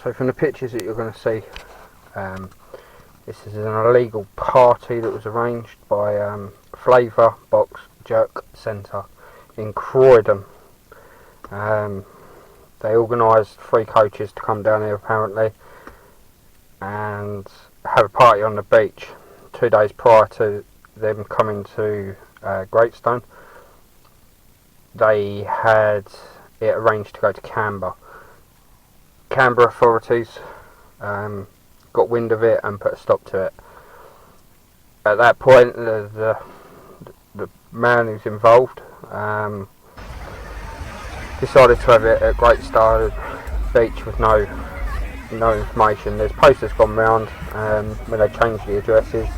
So from the pictures that you're going to see, this is an illegal party that was arranged by Flavour Box Jerk Centre in Croydon. They organised 3 coaches to come down here apparently and have a party on the beach 2 days prior to them coming to Greatstone. They had it arranged to go to Canberra. Canberra authorities got wind of it and put a stop to it. At that point, the man who's involved decided to have it at Greatstone Beach with no information. There's posters gone round when they changed the addresses,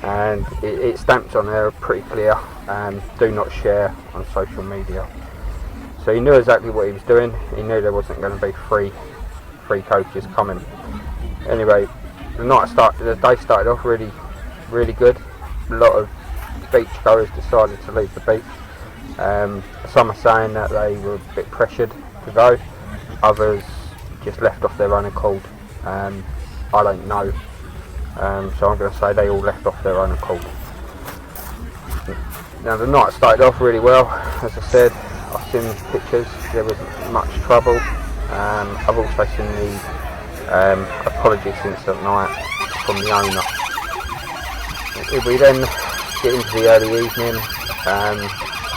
and it's stamped on there pretty clear, do not share on social media. So he knew exactly what he was doing. He knew there wasn't going to be three coaches coming. Anyway, the day started off really good. A lot of beachgoers decided to leave the beach. Some are saying that they were a bit pressured to go. Others just left off their own accord. I don't know. So I'm going to say they all left off their own accord. Now the night started off really well. As I said, I've seen pictures. There wasn't much trouble. I've also seen the apology since that night from the owner. If we then get into the early evening,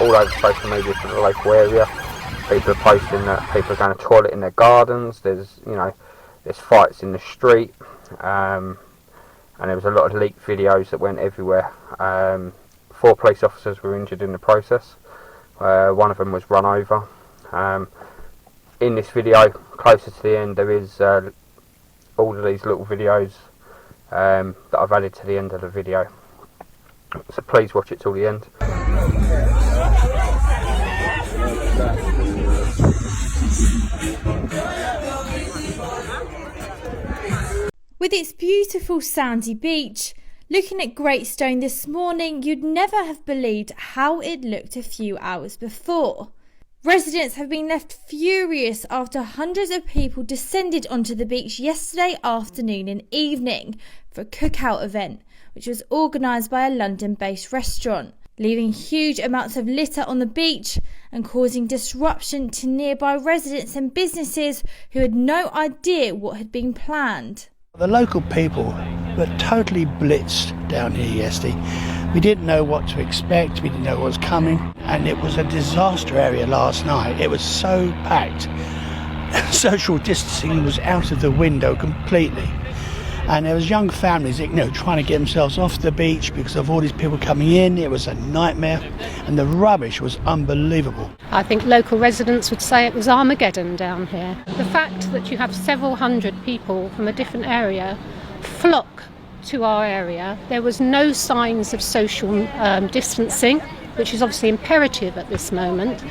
all over social media from the local area, people are posting that people are going to toilet in their gardens. There's fights in the street, and there was a lot of leaked videos that went everywhere. 4 police officers were injured in the process. One of them was run over. In this video, closer to the end, there is all of these little videos that I've added to the end of the video. So please watch it till the end. With its beautiful sandy beach, looking at Greatstone this morning, you'd never have believed how it looked a few hours before. Residents have been left furious after hundreds of people descended onto the beach yesterday afternoon and evening for a cookout event, which was organised by a London-based restaurant, leaving huge amounts of litter on the beach and causing disruption to nearby residents and businesses who had no idea what had been planned. The local people were totally blitzed down here yesterday. We didn't know what to expect, we didn't know what was coming, and it was a disaster area last night. It was so packed. Social distancing was out of the window completely. And there was young families, trying to get themselves off the beach because of all these people coming in. It was a nightmare, and the rubbish was unbelievable. I think local residents would say it was Armageddon down here. The fact that you have several hundred people from a different area flock to our area, there was no signs of social distancing, which is obviously imperative at this moment.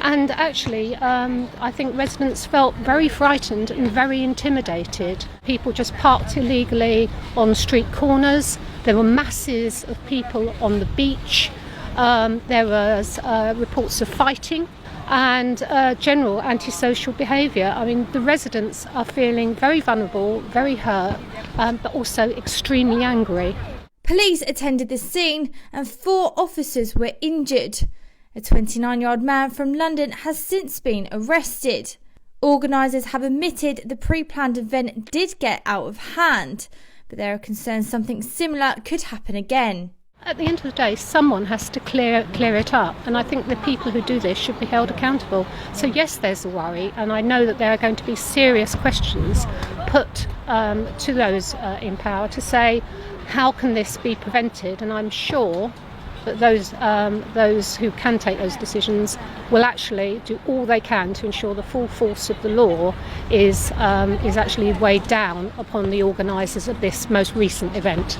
And actually, I think residents felt very frightened and very intimidated. People just parked illegally on street corners. There were masses of people on the beach. There was reports of fighting and general antisocial behaviour. I mean, the residents are feeling very vulnerable, very hurt, but also extremely angry. Police attended the scene and 4 officers were injured. A 29-year-old man from London has since been arrested. Organisers have admitted the pre-planned event did get out of hand, but there are concerns something similar could happen again. At the end of the day, someone has to clear it up, and I think the people who do this should be held accountable. So yes, there's a worry, and I know that there are going to be serious questions put to those in power to say, how can this be prevented? And I'm sure that those who can take those decisions will actually do all they can to ensure the full force of the law is actually weighed down upon the organisers of this most recent event.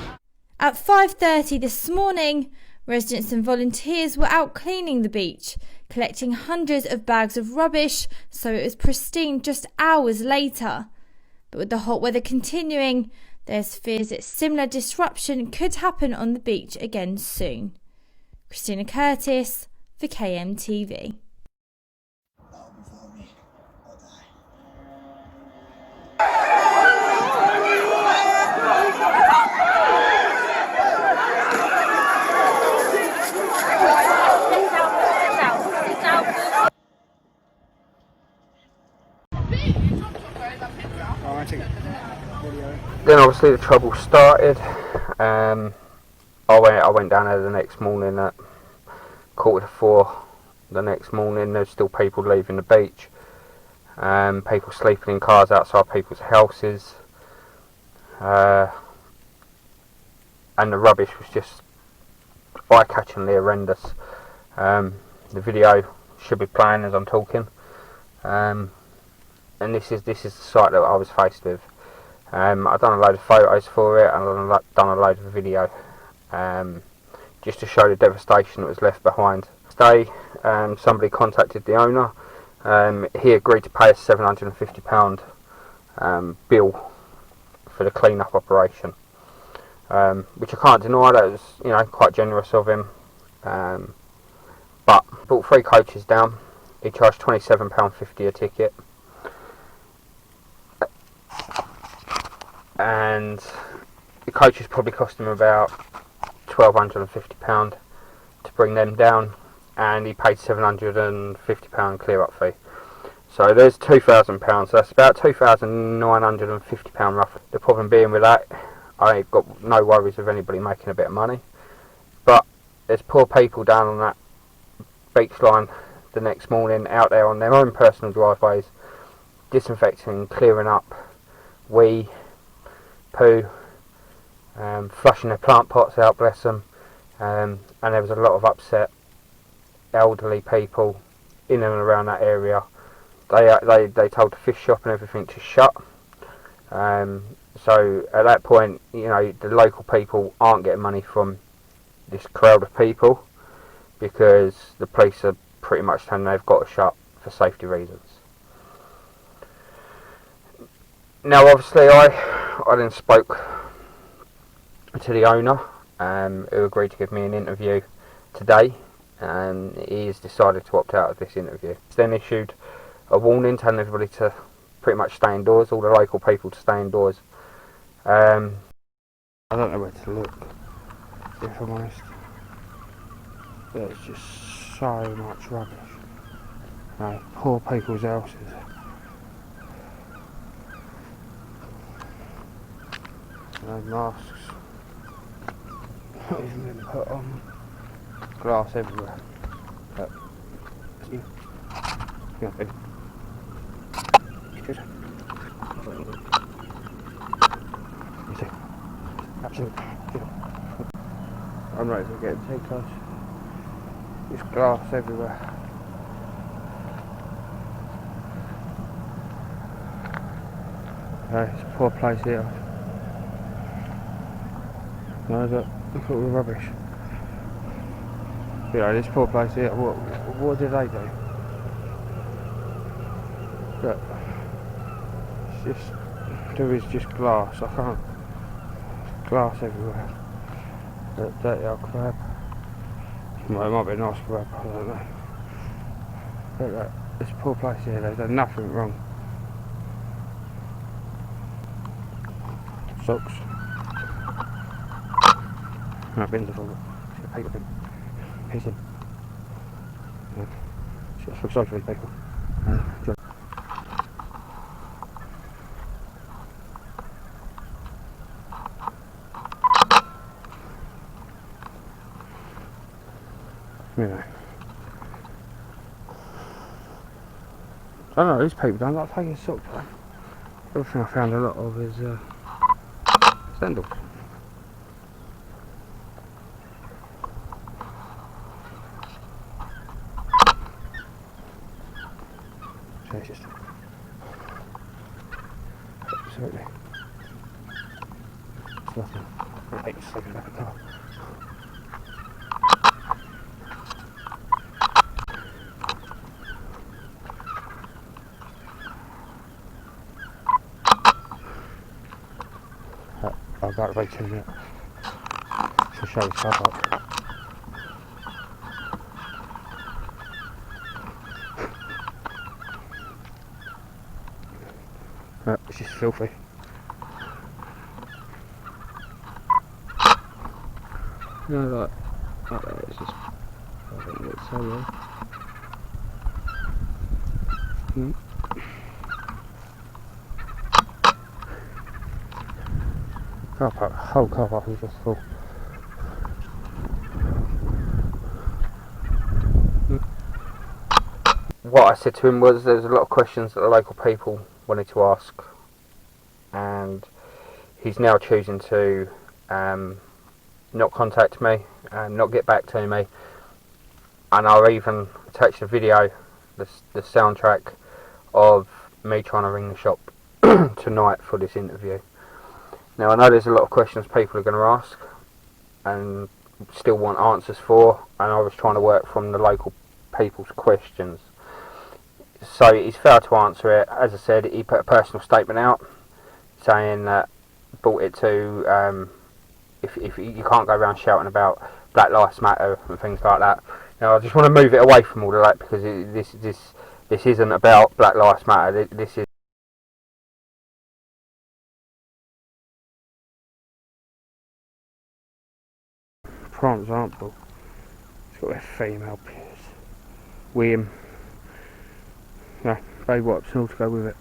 At 5:30 this morning, residents and volunteers were out cleaning the beach, collecting hundreds of bags of rubbish, so it was pristine just hours later. But with the hot weather continuing, there's fears that similar disruption could happen on the beach again soon. Christina Curtis for KMTV. Then obviously the trouble started. I went down there the next morning at 3:45. The next morning there's still people leaving the beach, people sleeping in cars outside people's houses, and the rubbish was just eye-catchingly horrendous. The video should be playing as I'm talking, and this is the sight that I was faced with. I've done a load of photos for it, and I've done a load of video, just to show the devastation that was left behind. Today, somebody contacted the owner. He agreed to pay a £750 bill for the clean-up operation, which I can't deny. That was, quite generous of him. But brought 3 coaches down. He charged £27.50 a ticket, and the coaches probably cost him about £1,250 to bring them down, and he paid £750 clear-up fee. So there's £2,000. So that's about £2,950 roughly. The problem being with that, I ain't got no worries of anybody making a bit of money, but there's poor people down on that beach line the next morning, out there on their own personal driveways, disinfecting, clearing up wee, poo, flushing their plant pots out, bless them, and there was a lot of upset elderly people in and around that area. They told the fish shop and everything to shut. So at that point, the local people aren't getting money from this crowd of people, because the police are pretty much telling they've got to shut for safety reasons. Now obviously I then spoke to the owner, who agreed to give me an interview today, and he has decided to opt out of this interview. He's then issued a warning telling everybody to pretty much stay indoors, all the local people to stay indoors. I don't know where to look, if I'm honest. There's just so much rubbish. Poor people's houses. No masks. Not even been put on. Glass everywhere. Look. You. Yeah, baby. Good. You see. Absolutely. Good. I'm ready to get too close. There's glass everywhere. It's a poor place here. No, look at all the rubbish. This poor place here, what did they do? Look, it's just, there is just glass, I can't, glass everywhere. That dirty old crab. Well, it might be a nice crab, I don't know. Look, this poor place here, they've done nothing wrong. Socks. No, bins are full. It's got a paper bin. Piece in. It's got some sorry for these people. I don't know, these people don't like taking socks though. The other thing I found a lot of is sandals. So it's just absolutely it's nothing. I hate sleeping back in the car. I've got to wait 2 minutes to show you stuff up. It's just filthy. Like that, it's just, I think it's so low. car park, whole car park is just full. What I said to him was there's a lot of questions that the local people wanted to ask, and he's now choosing to not contact me and not get back to me, and I'll even attach the video, the soundtrack of me trying to ring the shop tonight for this interview. Now I know there's a lot of questions people are going to ask and still want answers for, and I was trying to work from the local people's questions. So it's fair to answer it. As I said, he put a personal statement out saying that brought it to if you can't go around shouting about Black Lives Matter and things like that. Now I just want to move it away from all of that, because this isn't about Black Lives Matter. This is prime example. It's got their female peers. William. No, baby wipes and all to go with it.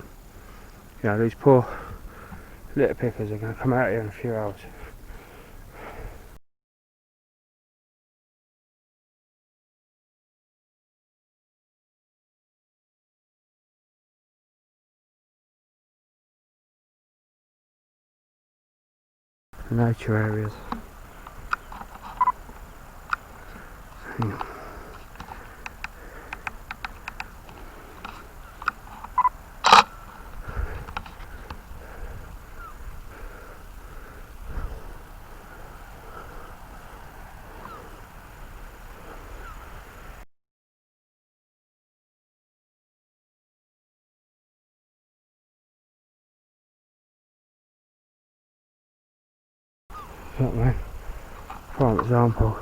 You know, these poor litter pickers are going to come out here in a few hours. Nature areas. Hang on. Look, man, prime example.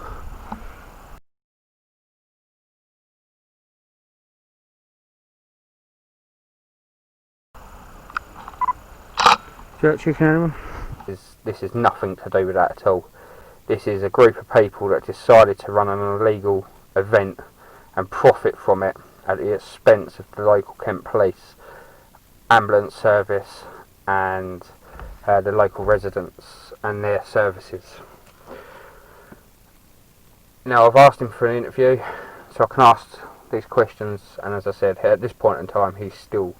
Jerk chicken, anyone? This is nothing to do with that at all. This is a group of people that decided to run an illegal event and profit from it at the expense of the local Kent Police, ambulance service, and the local residents and their services. Now I've asked him for an interview so I can ask these questions, and as I said, at this point in time he still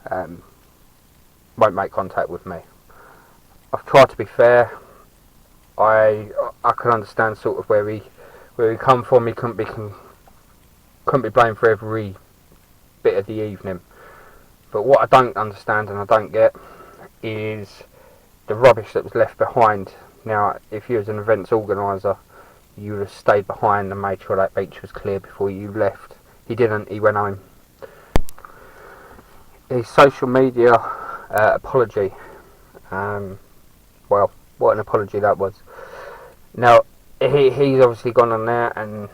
won't make contact with me. I've tried to be fair. I can understand sort of where he come from. He couldn't be blamed for every bit of the evening. But what I don't understand and I don't get is the rubbish that was left behind. Now, if you was an events organiser, you would have stayed behind and made sure that beach was clear before you left. He didn't. He went home. His social media apology. Well, what an apology that was. Now, he's obviously gone on there and,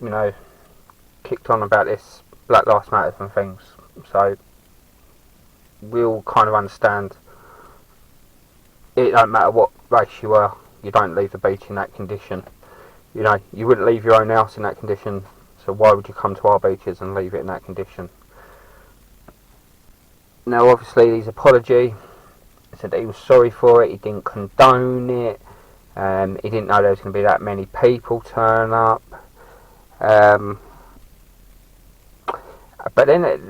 you know, kicked on about this Black Lives Matter and things. So we'll kind of understand. It don't matter what race you are, you don't leave the beach in that condition. You know, you wouldn't leave your own house in that condition, so why would you come to our beaches and leave it in that condition? Now obviously his apology, he said that he was sorry for it, he didn't condone it, he didn't know there was going to be that many people turn up, but then at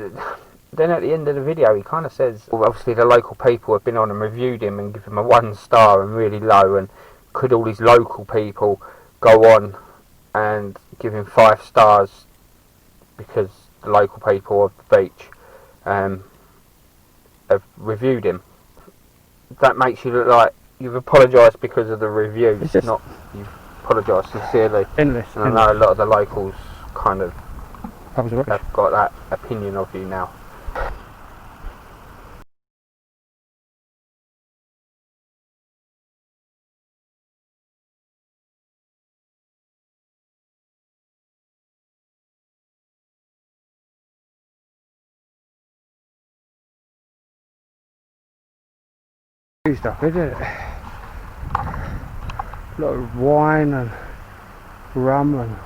the end of the video he kind of says, well, obviously the local people have been on and reviewed him and given him a 1 star and really low, and could all these local people go on and give him 5 stars because the local people of the beach have reviewed him. That makes you look like you've apologised because of the review, it's not you've apologised sincerely. Endless. And I know a lot of the locals kind of have got that opinion of you now. Stuff, isn't it? A lot of wine and rum and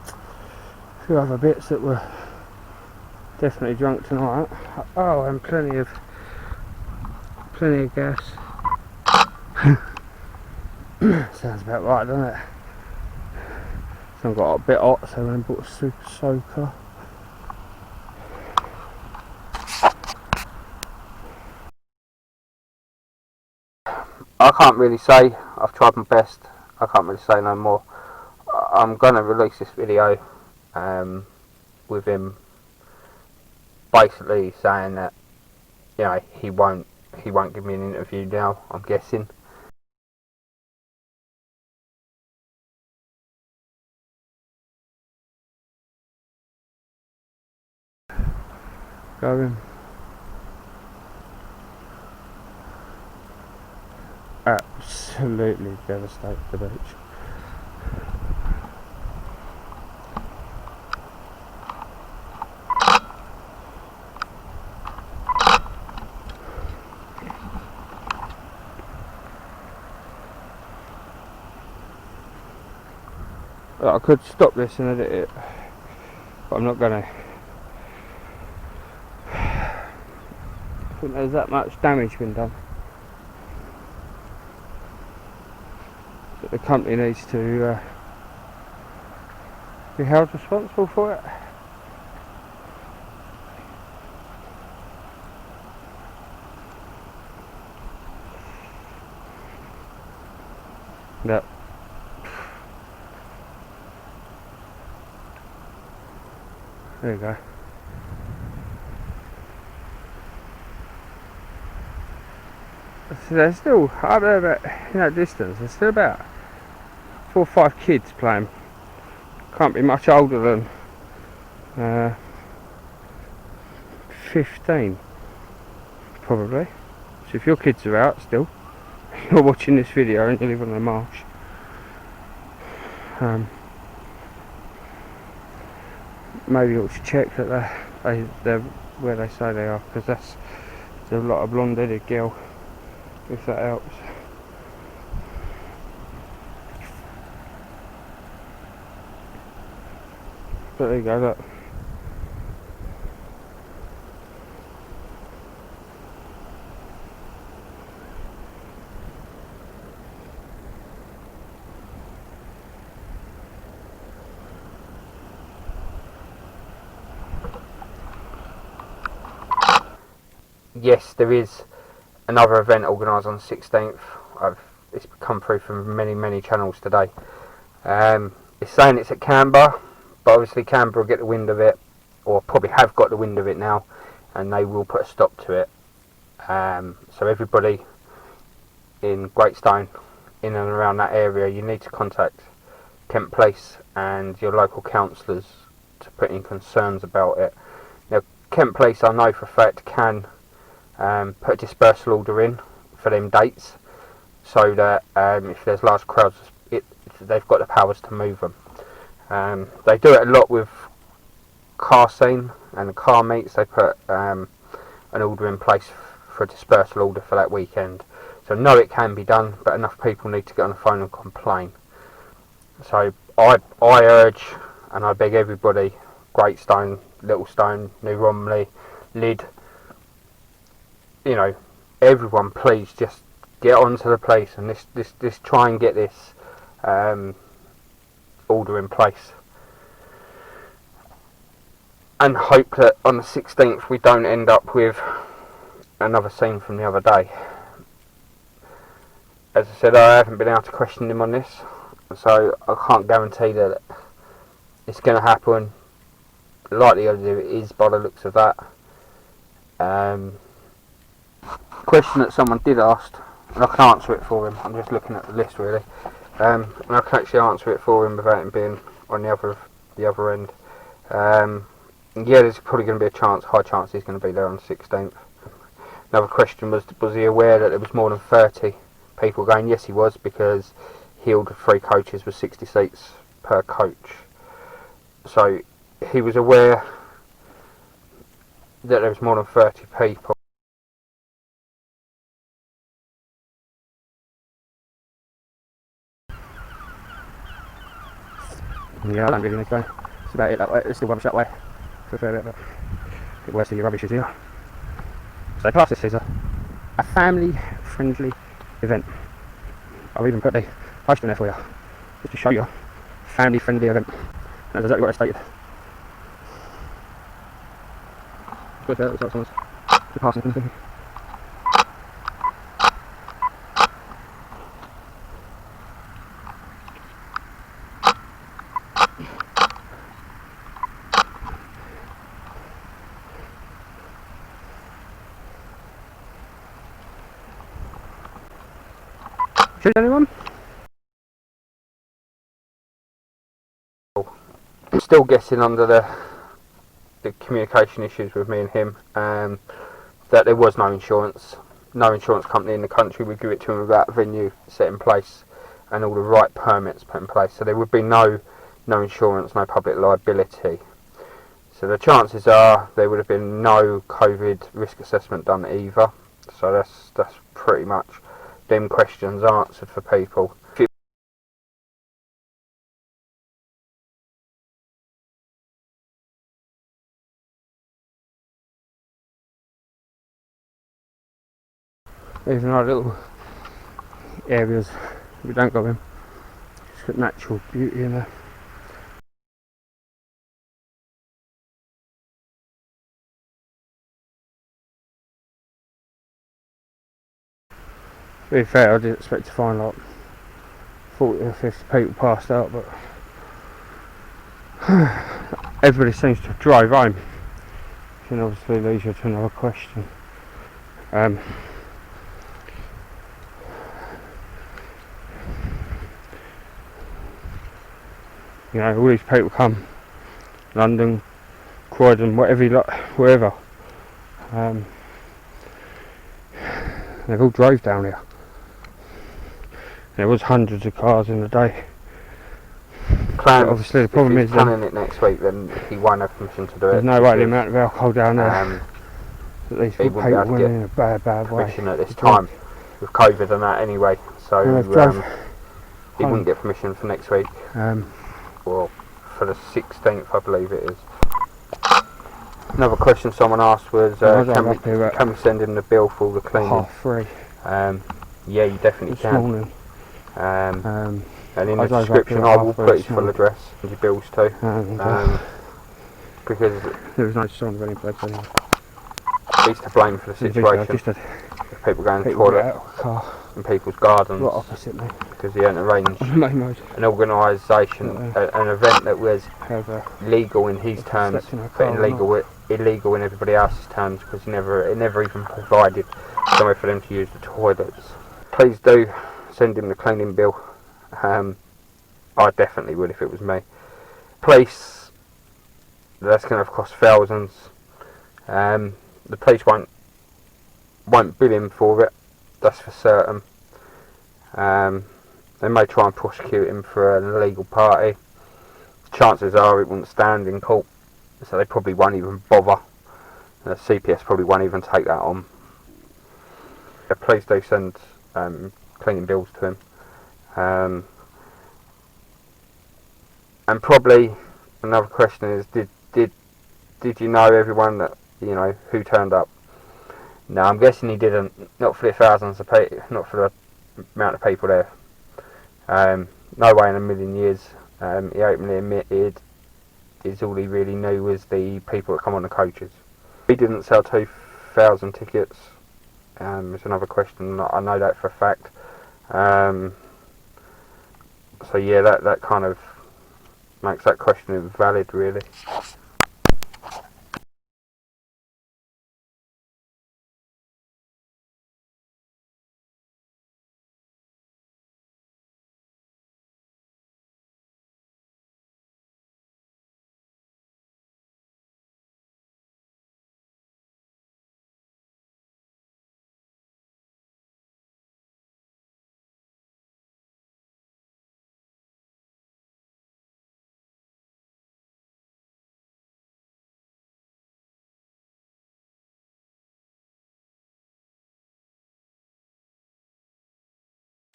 a few other bits that were definitely drunk tonight. Oh, and plenty of Plenty of gas. Sounds about right, doesn't it? Some got a bit hot, so I bought a super soaker. I can't really say. I've tried my best. I can't really say no more. I'm gonna release this video with him basically saying that, you know, he won't give me an interview now, I'm guessing. Going absolutely devastated the beach. I could stop this and edit it, but I'm not gonna. I think there's that much damage been done that the company needs to be held responsible for it. Yep. There you go. So there's still, up there about, in that distance, there's still about 4 or 5 kids playing. Can't be much older than 15, probably. So if your kids are out still, you're watching this video and you live on the marsh, maybe you should check that they're where they say they are, because there's a lot of blonde-headed girl, if that helps. But there you go, look. Yes, there is another event organised on the 16th. It's come through from many channels today. It's saying it's at Canberra, but obviously Canberra will get the wind of it, or probably have got the wind of it now, and they will put a stop to it. So everybody in Greatstone, in and around that area, you need to contact Kent Police and your local councillors to put in concerns about it. Now, Kent Police, I know for a fact, can put a dispersal order in for them dates, so that if there's large crowds, they've got the powers to move them. They do it a lot with car scene and the car meets. They put an order in place for a dispersal order for that weekend. So no, it can be done, but enough people need to get on the phone and complain. So I urge and I beg everybody, Greatstone, Littlestone, New Romley, Lydd, you know, everyone, please just get onto the place and this try and get this order in place, and hope that on the 16th we don't end up with another scene from the other day. As I said, I haven't been able to question him on this, so I can't guarantee that it's going to happen. Likelihood of it is by the looks of that. Question that someone did ask, and I can answer it for him. I'm just looking at the list really, and I can actually answer it for him without him being on the other end. Yeah, there's probably going to be a high chance he's going to be there on the 16th. Another question was he aware that there was more than 30 people going? Yes, he was, because he ordered 3 coaches with 60 seats per coach. So he was aware that there was more than 30 people. Yeah, I don't really need to go. It's about it that way. It's still rubbish that way for a fair bit, but a bit worse than your rubbish is here. So pass this scissor. a family-friendly event. I've even put the poster in there for you, just to show you. Family-friendly event. That's exactly what I stated. Good, that looks like someone's passing anything. Shoot anyone? I'm still guessing under the communication issues with me and him, that there was no insurance company in the country would give it to him without a venue set in place and all the right permits put in place. So there would be no insurance, no public liability. So the chances are there would have been no COVID risk assessment done either. So that's pretty much them questions answered for people. To even our little areas we don't go in, just got natural beauty in there. To be fair, I didn't expect to find like 40 or 50 people passed out, but everybody seems to drive home, which can obviously leads you to another question. You know, all these people come, London, Croydon, whatever you like, wherever. They've all drove down here. There was hundreds of cars in the day. But obviously the problem is planning it next week, then he won't have permission to do it. There's no way the amount of alcohol down there. At least people went in a bad way. Permission at this time with COVID and that anyway. So he wouldn't get permission for next week. Well, for the 16th, I believe it is. Another question someone asked was, can we send him the bill for all the cleaning? 3:30. Yeah, you definitely can. Morning. And in the description I will put his full address and your bills too. Because there was no sign of any place anyway. He's to blame for the situation. If people go in the toilet in people's gardens, right opposite me, because he hadn't arranged an organisation, an event that was legal in his terms, but illegal in everybody else's terms, because it never even provided somewhere for them to use the toilets. Please do send him the cleaning bill. I definitely would if it was me. Police, that's going to cost thousands. The police won't bill him for it, that's for certain. They may try and prosecute him for an illegal party. Chances are it won't stand in court, so they probably won't even bother. The CPS probably won't even take that on. Please do send cleaning bills to him. And probably another question is, did you know everyone that, you know, who turned up? No, I'm guessing he didn't. Not for the thousands of people, not for the amount of people there. No way in a million years. He openly admitted all he really knew was the people that come on the coaches. He didn't sell 2,000 tickets. It's another question. I know that for a fact. So yeah, that kind of makes that question invalid, really.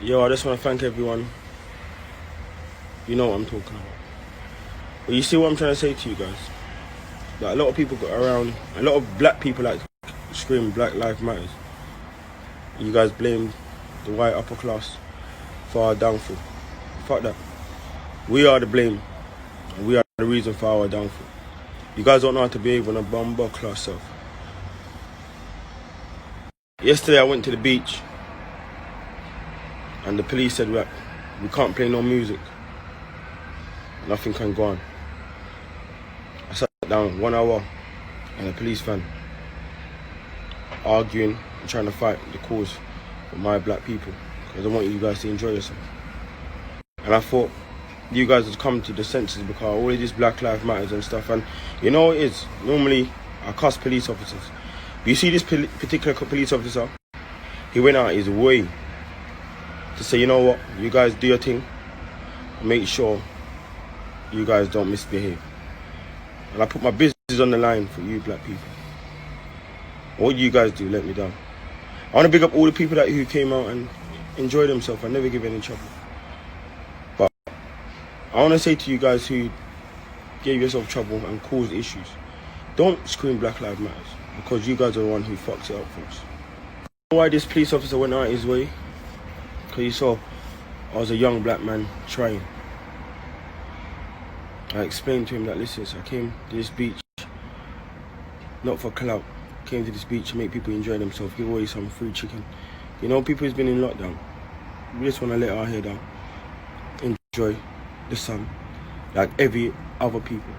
Yo, I just want to thank everyone. You know what I'm talking about. But you see what I'm trying to say to you guys? Like, a lot of people got around, a lot of black people like scream Black Lives Matters. you guys blame the white upper class for our downfall. Fuck that. We are the blame. And we are the reason for our downfall. You guys don't know how to behave on a bomber class self. Yesterday I went to the beach and the police said we can't play no music. Nothing can go on. I sat down 1 hour in a police van, arguing and trying to fight the cause for my black people, because I want you guys to enjoy yourself. And I thought you guys would come to the senses because all of this Black Lives Matters and stuff. And you know what it is? Normally I cuss police officers. But you see this particular police officer, he went out his way to say, you know what, you guys do your thing, make sure you guys don't misbehave. And I put my business on the line for you black people. What you guys do let me down. I want to big up all the people who came out and enjoyed themselves. I never give any trouble. But I want to say to you guys who gave yourself trouble and caused issues, don't scream Black Lives Matter, because you guys are the one who fucks it up for us. Why this police officer went out his way? Because he saw I was a young black man trying. I explained to him that, listen, I came to this beach not for clout. Came to this beach to make people enjoy themselves, give away some free chicken. You know, people who's been in lockdown, we just want to let our hair down, enjoy the sun like every other people.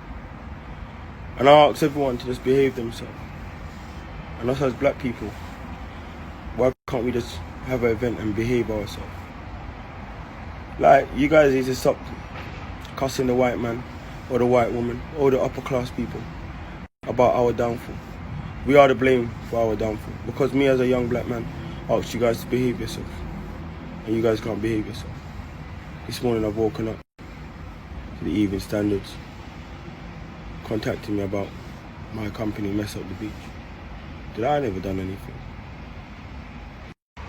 And I ask everyone to just behave themselves. And us as black people, why can't we just have an event and behave ourselves? Like, you guys need to stop cussing the white man or the white woman or the upper class people about our downfall. We are to blame for our downfall, because me as a young black man asked you guys to behave yourself, and you guys can't behave yourself. This morning I've woken up to the Evening Standards contacting me about my company mess up the beach. Did I never done anything?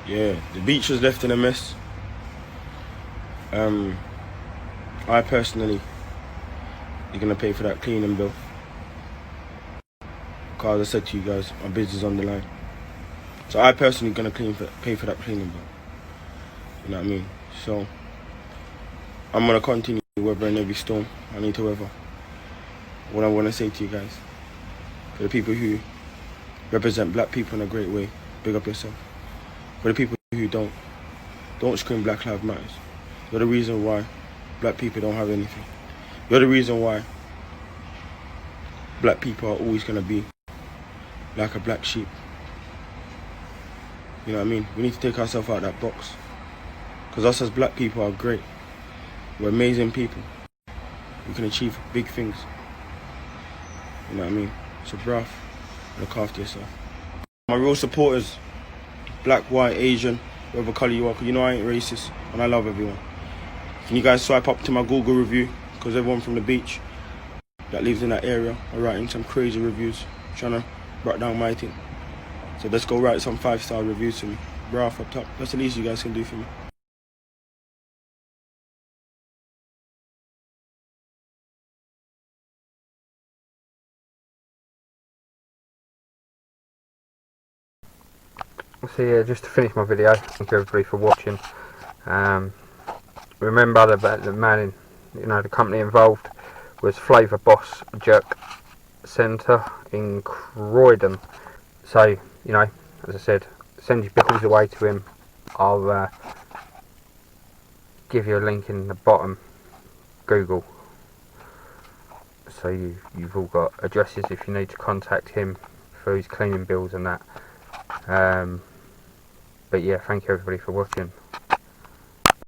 Yeah, the beach was left in a mess. I personally are gonna pay for that cleaning bill. Because I said to you guys, my business is on the line. So I personally gonna pay for that cleaning bill. You know what I mean? So I'm gonna continue weathering every storm I need to weather. What I wanna say to you guys, for the people who represent black people in a great way, big up yourself. For the people who don't scream Black Lives Matter. You're the reason why black people don't have anything. You're the reason why black people are always gonna be like a black sheep. You know what I mean? We need to take ourselves out of that box. Because us as black people are great. We're amazing people. We can achieve big things. You know what I mean? So bruv, look after yourself. My real supporters, black, white, Asian, whatever colour you are, because you know I ain't racist and I love everyone. Can you guys swipe up to my Google review? Because everyone from the beach that lives in that area are writing some crazy reviews, trying to brought down my thing. So let's go write some 5-star reviews to me. Bro, up top. That's the least you guys can do for me. So yeah, just to finish my video, thank you everybody for watching. Remember the man in, the company involved was Flavour Boss Jerk Centre in Croydon. So, as I said, send your bills away to him. I'll give you a link in the bottom, Google, so you've all got addresses if you need to contact him for his cleaning bills and that. But yeah, thank you everybody for watching.